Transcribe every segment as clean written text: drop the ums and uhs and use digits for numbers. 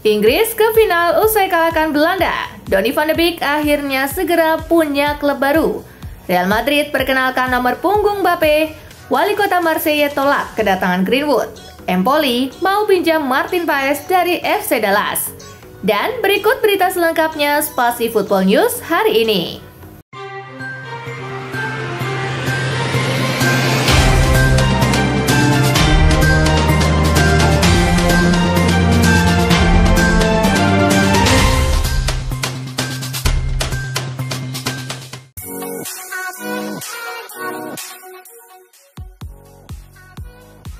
Inggris ke final usai kalahkan Belanda. Donny van de Beek akhirnya segera punya klub baru. Real Madrid perkenalkan nomor punggung Mbappe. Wali kota Marseille tolak kedatangan Greenwood. Empoli mau pinjam Martin Paes dari FC Dallas. Dan berikut berita selengkapnya Spasi Football News hari ini.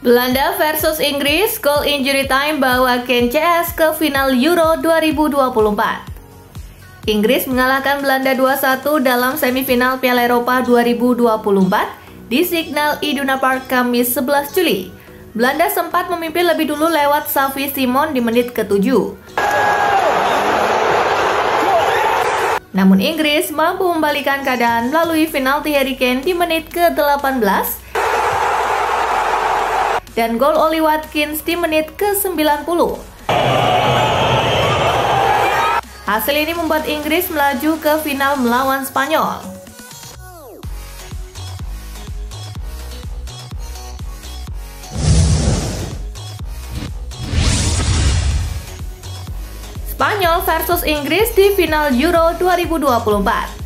Belanda versus Inggris, goal injury time bawa Kane CS ke final Euro 2024. Inggris mengalahkan Belanda 2-1 dalam semifinal Piala Eropa 2024 di Signal Iduna Park Kamis 11 Juli. Belanda sempat memimpin lebih dulu lewat Xavi Simons di menit ke-7. Namun Inggris mampu membalikan keadaan melalui penalti Harry Kane di menit ke-18 dan gol Oli Watkins di menit ke-90. Hasil ini membuat Inggris melaju ke final melawan Spanyol. Spanyol versus Inggris di final Euro 2024.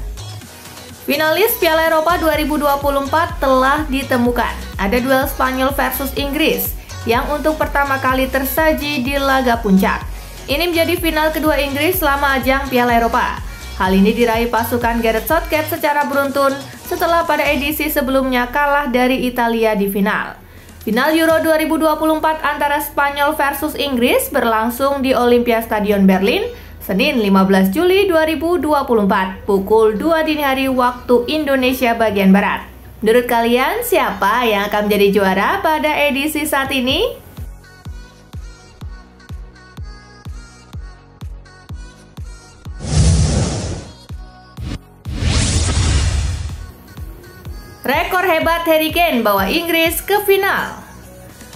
Finalis Piala Eropa 2024 telah ditemukan. Ada duel Spanyol versus Inggris yang untuk pertama kali tersaji di laga puncak. Ini menjadi final kedua Inggris selama ajang Piala Eropa. Hal ini diraih pasukan Gareth Southgate secara beruntun setelah pada edisi sebelumnya kalah dari Italia di final. Final Euro 2024 antara Spanyol versus Inggris berlangsung di Olympia Stadion Berlin, Senin 15 Juli 2024, pukul 2 dini hari waktu Indonesia bagian Barat. Menurut kalian, siapa yang akan menjadi juara pada edisi saat ini? Rekor hebat Harry Kane bawa Inggris ke final.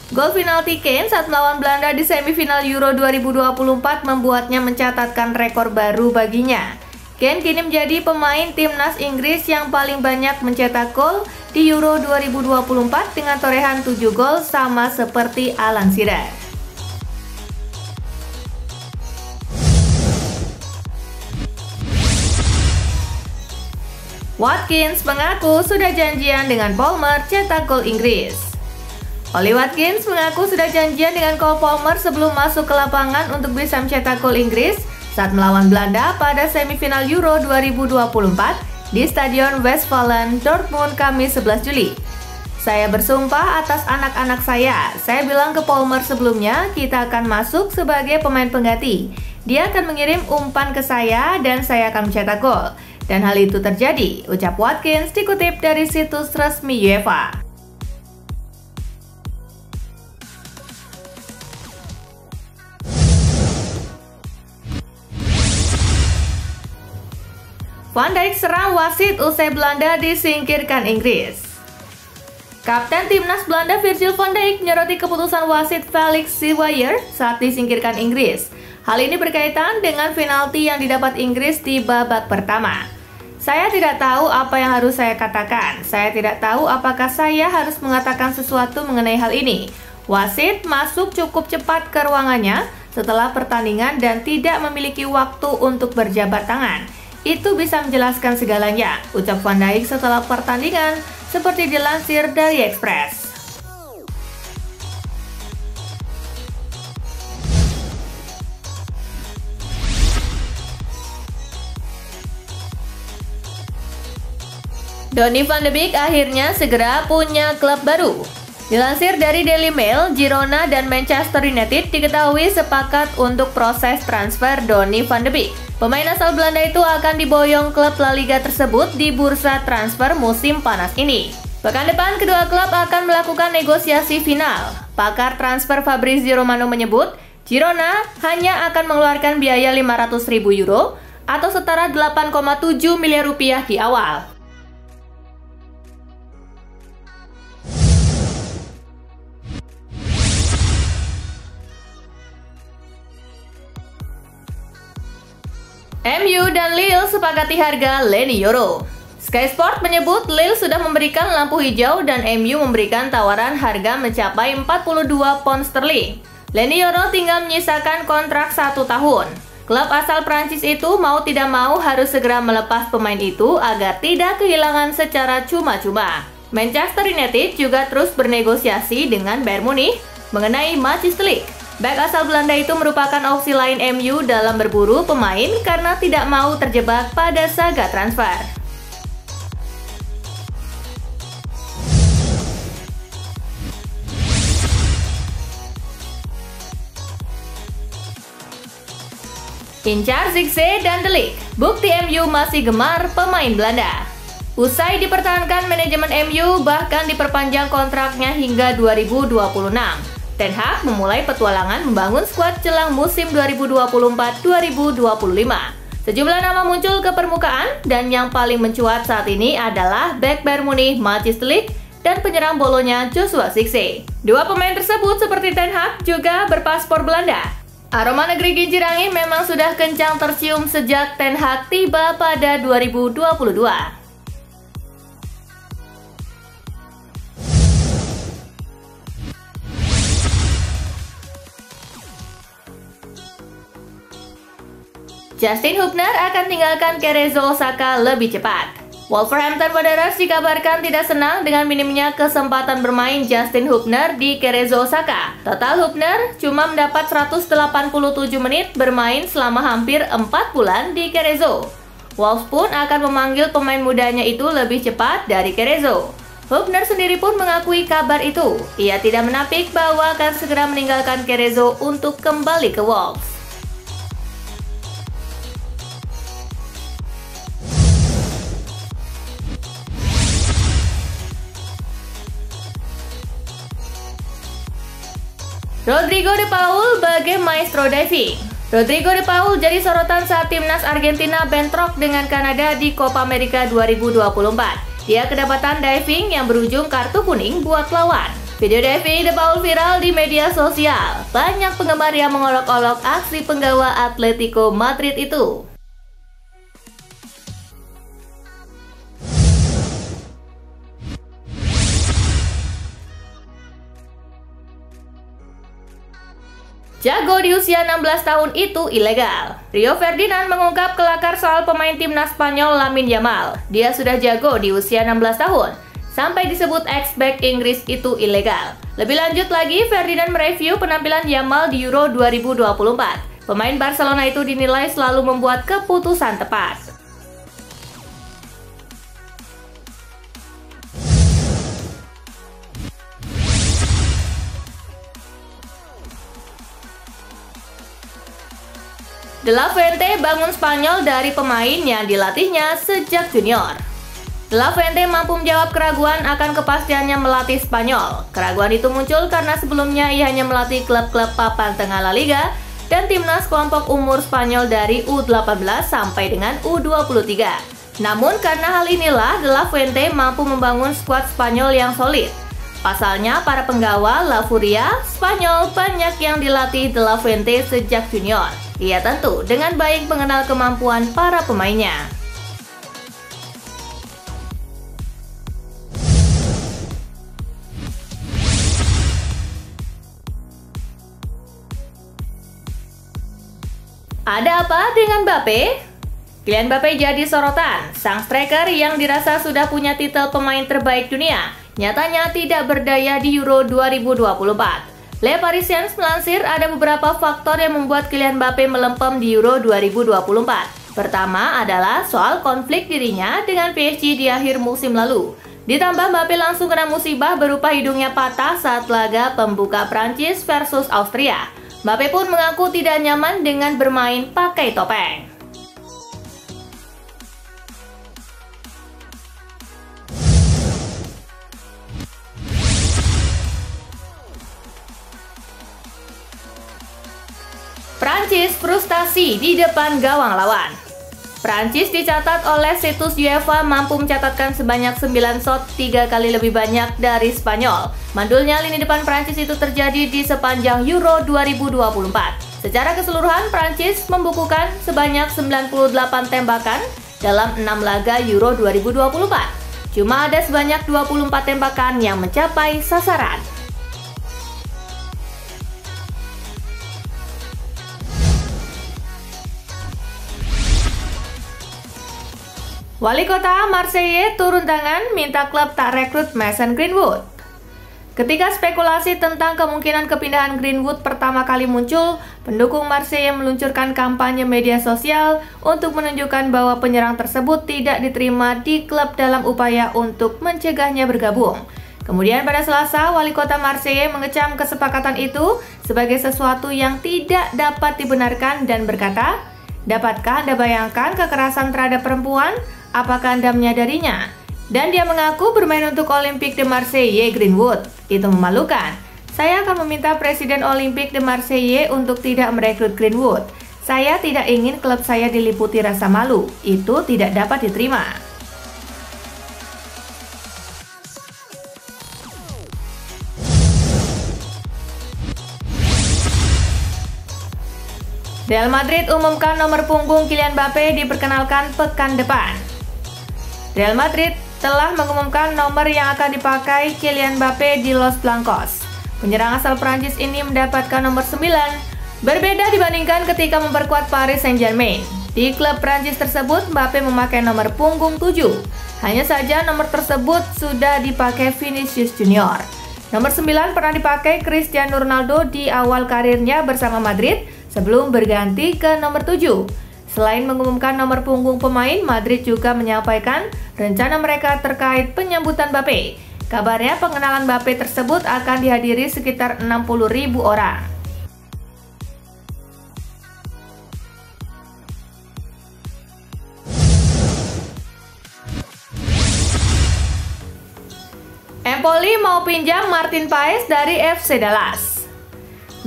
Gol penalti Kane saat melawan Belanda di semifinal Euro 2024 membuatnya mencatatkan rekor baru baginya. Kane kini menjadi pemain timnas Inggris yang paling banyak mencetak gol di Euro 2024 dengan torehan 7 gol sama seperti Alan Shearer. Watkins mengaku sudah janjian dengan Palmer cetak gol Inggris. Oli Watkins mengaku sudah janjian dengan Cole Palmer sebelum masuk ke lapangan untuk bisa mencetak gol Inggris saat melawan Belanda pada semifinal Euro 2024 di Stadion Westfalen, Dortmund, Kamis 11 Juli. Saya bersumpah atas anak-anak saya bilang ke Palmer sebelumnya kita akan masuk sebagai pemain pengganti. Dia akan mengirim umpan ke saya dan saya akan mencetak gol. Dan hal itu terjadi, ucap Watkins dikutip dari situs resmi UEFA. Van Dijk serang wasit usai Belanda disingkirkan Inggris. Kapten timnas Belanda Virgil van Dijk menyoroti keputusan wasit Felix Zweier saat disingkirkan Inggris. Hal ini berkaitan dengan penalti yang didapat Inggris di babak pertama. Saya tidak tahu apa yang harus saya katakan. Saya tidak tahu apakah saya harus mengatakan sesuatu mengenai hal ini. Wasit masuk cukup cepat ke ruangannya setelah pertandingan dan tidak memiliki waktu untuk berjabat tangan. Itu bisa menjelaskan segalanya, ucap Van Dijk setelah pertandingan, seperti dilansir dari Express. Donny van de Beek akhirnya segera punya klub baru. Dilansir dari Daily Mail, Girona dan Manchester United diketahui sepakat untuk proses transfer Donny van de Beek. Pemain asal Belanda itu akan diboyong klub La Liga tersebut di bursa transfer musim panas ini. Pekan depan, kedua klub akan melakukan negosiasi final. Pakar transfer Fabrizio Romano menyebut, Girona hanya akan mengeluarkan biaya 500.000 euro atau setara 8,7 miliar rupiah di awal. MU dan Lille sepakati harga Leny Yoro. Sky Sport menyebut Lille sudah memberikan lampu hijau dan MU memberikan tawaran harga mencapai 42 pound sterling. Leny Yoro tinggal menyisakan kontrak 1 tahun. Klub asal Prancis itu mau tidak mau harus segera melepas pemain itu agar tidak kehilangan secara cuma-cuma. Manchester United juga terus bernegosiasi dengan Bayern Munich mengenai Matthijs de Ligt. Bek asal Belanda itu merupakan opsi lain MU dalam berburu pemain karena tidak mau terjebak pada saga transfer. Incar Zirkzee dan de Ligt, bukti MU masih gemar pemain Belanda. Usai dipertahankan manajemen MU bahkan diperpanjang kontraknya hingga 2026. Ten Hag memulai petualangan membangun skuad jelang musim 2024-2025. Sejumlah nama muncul ke permukaan dan yang paling mencuat saat ini adalah bek Bayern Munich Matthijs de Ligt dan penyerang Bolonya Joshua Zirkzee. Dua pemain tersebut seperti Ten Hag juga berpaspor Belanda. Aroma negeri Ginjir-Angin memang sudah kencang tercium sejak Ten Hag tiba pada 2022. Justin Hubner akan tinggalkan Cerezo Osaka lebih cepat. Wolverhampton Wanderers dikabarkan tidak senang dengan minimnya kesempatan bermain Justin Hubner di Cerezo Osaka. Total Hubner cuma mendapat 187 menit bermain selama hampir 4 bulan di Cerezo. Wolves pun akan memanggil pemain mudanya itu lebih cepat dari Cerezo. Hubner sendiri pun mengakui kabar itu. Ia tidak menampik bahwa akan segera meninggalkan Cerezo untuk kembali ke Wolves. Rodrigo de Paul sebagai maestro diving. Rodrigo de Paul jadi sorotan saat timnas Argentina bentrok dengan Kanada di Copa America 2024. Dia kedapatan diving yang berujung kartu kuning buat lawan. Video diving de Paul viral di media sosial. Banyak penggemar yang mengolok-olok aksi penggawa Atletico Madrid itu. Jago di usia 16 tahun itu ilegal. Rio Ferdinand mengungkap kelakar soal pemain timnas Spanyol Lamine Yamal. Dia sudah jago di usia 16 tahun. Sampai disebut ex-back Inggris itu ilegal. Lebih lanjut lagi, Ferdinand mereview penampilan Yamal di Euro 2024. Pemain Barcelona itu dinilai selalu membuat keputusan tepat. De La Fuente bangun Spanyol dari pemain yang dilatihnya sejak junior. De La Fuente mampu menjawab keraguan akan kepastiannya melatih Spanyol. Keraguan itu muncul karena sebelumnya ia hanya melatih klub-klub papan tengah La Liga dan timnas kelompok umur Spanyol dari U18 sampai dengan U23. Namun karena hal inilah De La Fuente mampu membangun skuad Spanyol yang solid. Pasalnya, para penggawa La Furia, Spanyol banyak yang dilatih De La Fuente sejak junior. Ia tentu dengan baik mengenal kemampuan para pemainnya. Ada apa dengan Mbappe? Kylian Mbappe jadi sorotan. Sang striker yang dirasa sudah punya titel pemain terbaik dunia nyatanya tidak berdaya di Euro 2024. Le Parisien melansir ada beberapa faktor yang membuat Kylian Mbappe melempem di Euro 2024. Pertama adalah soal konflik dirinya dengan PSG di akhir musim lalu. Ditambah Mbappe langsung kena musibah berupa hidungnya patah saat laga pembuka Prancis versus Austria. Mbappe pun mengaku tidak nyaman dengan bermain pakai topeng. Prancis frustasi di depan gawang lawan. Prancis dicatat oleh situs UEFA mampu mencatatkan sebanyak 9 shot 3 kali lebih banyak dari Spanyol. Mandulnya lini depan Prancis itu terjadi di sepanjang Euro 2024. Secara keseluruhan, Prancis membukukan sebanyak 98 tembakan dalam 6 laga Euro 2024. Cuma ada sebanyak 24 tembakan yang mencapai sasaran. Wali kota Marseille turun tangan minta klub tak rekrut Mason Greenwood. Ketika spekulasi tentang kemungkinan kepindahan Greenwood pertama kali muncul, pendukung Marseille meluncurkan kampanye media sosial untuk menunjukkan bahwa penyerang tersebut tidak diterima di klub dalam upaya untuk mencegahnya bergabung. Kemudian pada Selasa, wali kota Marseille mengecam kesepakatan itu sebagai sesuatu yang tidak dapat dibenarkan dan berkata, "Dapatkah Anda bayangkan kekerasan terhadap perempuan? Apakah Anda menyadarinya?" Dan dia mengaku bermain untuk Olympique de Marseille Greenwood. Itu memalukan. Saya akan meminta Presiden Olympique de Marseille untuk tidak merekrut Greenwood. Saya tidak ingin klub saya diliputi rasa malu. Itu tidak dapat diterima. Real Madrid umumkan nomor punggung Kylian Mbappe diperkenalkan pekan depan. Real Madrid telah mengumumkan nomor yang akan dipakai Kylian Mbappe di Los Blancos. Penyerang asal Prancis ini mendapatkan nomor 9, berbeda dibandingkan ketika memperkuat Paris Saint-Germain. Di klub Prancis tersebut, Mbappe memakai nomor punggung 7. Hanya saja nomor tersebut sudah dipakai Vinicius Junior. Nomor 9 pernah dipakai Cristiano Ronaldo di awal karirnya bersama Madrid sebelum berganti ke nomor 7. Selain mengumumkan nomor punggung pemain, Madrid juga menyampaikan rencana mereka terkait penyambutan Mbappe. Kabarnya pengenalan Mbappe tersebut akan dihadiri sekitar 60.000 orang. Empoli mau pinjam Martin Paes dari FC Dallas.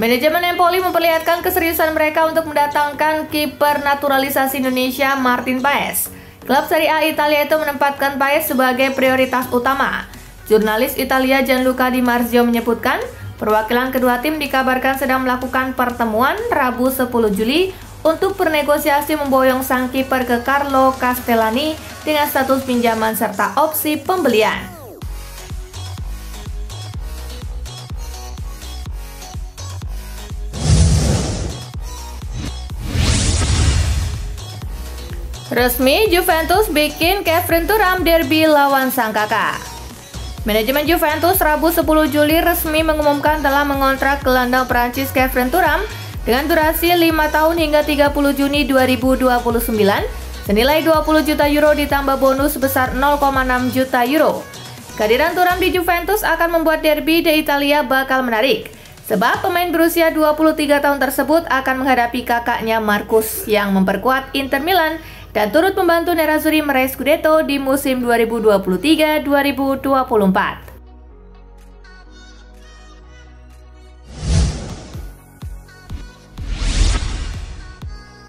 Manajemen Empoli memperlihatkan keseriusan mereka untuk mendatangkan kiper naturalisasi Indonesia Martin Paes. Klub Serie A Italia itu menempatkan Paes sebagai prioritas utama. Jurnalis Italia Gianluca Di Marzio menyebutkan, perwakilan kedua tim dikabarkan sedang melakukan pertemuan Rabu 10 Juli untuk bernegosiasi memboyong sang kiper ke Carlo Castellani dengan status pinjaman serta opsi pembelian. Resmi, Juventus bikin Kevin Thuram derby lawan sang kakak. Manajemen Juventus Rabu 10 Juli resmi mengumumkan telah mengontrak gelandang Prancis Kevin Thuram dengan durasi 5 tahun hingga 30 Juni 2029 senilai 20 juta euro ditambah bonus sebesar 0,6 juta euro. Kehadiran Thuram di Juventus akan membuat derby di Italia bakal menarik, sebab pemain berusia 23 tahun tersebut akan menghadapi kakaknya Marcus yang memperkuat Inter Milan dan turut membantu Nerazzurri meraih Scudetto di musim 2023-2024.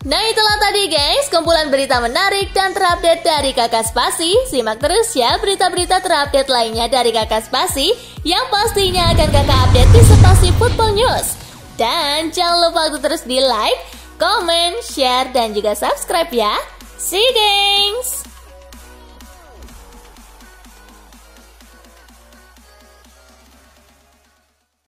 Nah itulah tadi guys, kumpulan berita menarik dan terupdate dari Kakak Spasi. Simak terus ya berita-berita terupdate lainnya dari Kakak Spasi yang pastinya akan Kakak update di Spasi Football News. Dan jangan lupa untuk terus di like, comment, share, dan juga subscribe ya. See you guys!